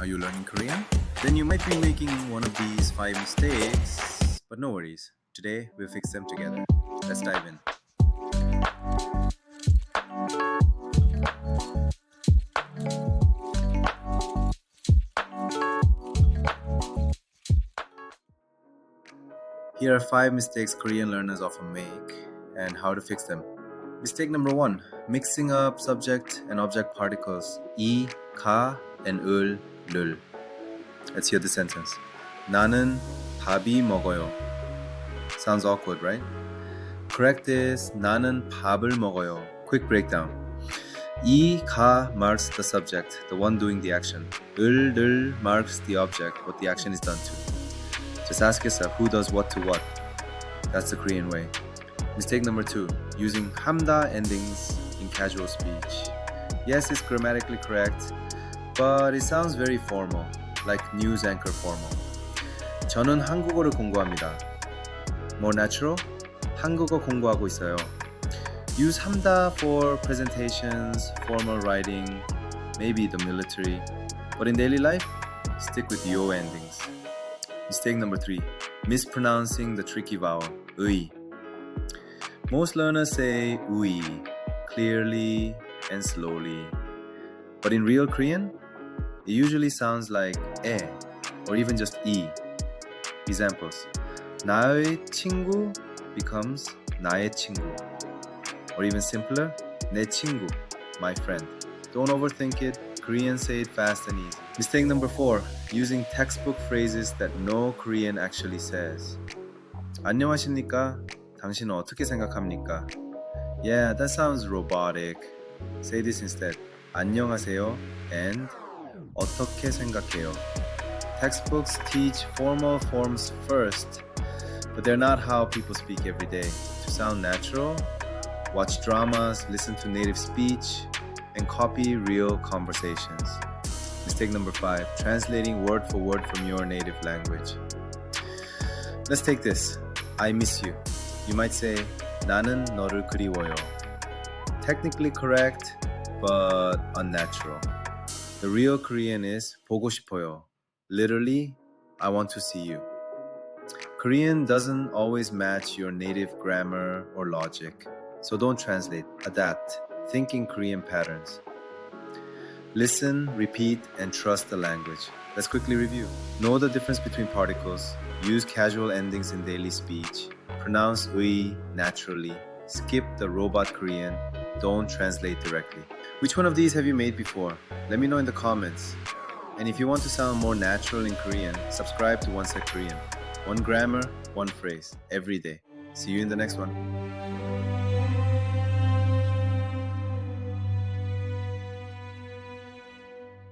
Are you learning Korean? Then you might be making one of these 5 mistakes, but no worries. Today we'll fix them together. Let's dive in. Here are 5 mistakes Korean learners often make and how to fix them. Mistake number 1. Mixing up subject and object particles 이, 가, and 을, 를. Let's hear the sentence. 나는 밥이 먹어요. Sounds awkward, right? Correct is 나는 밥을 먹어요. Quick breakdown. 이, 가 marks the subject, the one doing the action. 을, 를 marks the object, what the action is done to. Just ask yourself, who does what to what? That's the Korean way. Mistake number 2, using 함다 endings in casual speech. Yes, it's grammatically correct, but it sounds very formal, like news anchor formal. 저는 한국어를 공부합니다. More natural? 한국어 공부하고 있어요. Use 함다 for presentations, formal writing, maybe the military. But in daily life, stick with yo endings. Mistake number 3, mispronouncing the tricky vowel, 의. Most learners say ui clearly and slowly. But in real Korean, it usually sounds like 에 or even just 이. Examples. 나의 친구 becomes 나의 친구. Or even simpler, 내 친구, my friend. Don't overthink it. Koreans say it fast and easy. Mistake number 4, using textbook phrases that no Korean actually says. 안녕하십니까? 당신은 어떻게 생각합니까? Yeah, that sounds robotic. Say this instead. 안녕하세요 and 어떻게 생각해요? Textbooks teach formal forms first, but they're not how people speak every day. To sound natural, watch dramas, listen to native speech, and copy real conversations. Mistake number 5, translating word for word from your native language. Let's take this. I miss you. You might say, 나는 너를 그리워요. Technically correct, but unnatural. The real Korean is 보고 싶어요. Literally, I want to see you. Korean doesn't always match your native grammar or logic, so don't translate, adapt. Think in Korean patterns. Listen, repeat, and trust the language. Let's quickly review. Know the difference between particles. Use casual endings in daily speech. Pronounce 의 naturally. Skip the robot Korean. Don't translate directly. Which one of these have you made before? Let me know in the comments. And if you want to sound more natural in Korean, subscribe to One Sec Korean. One grammar, one phrase, every day. See you in the next one.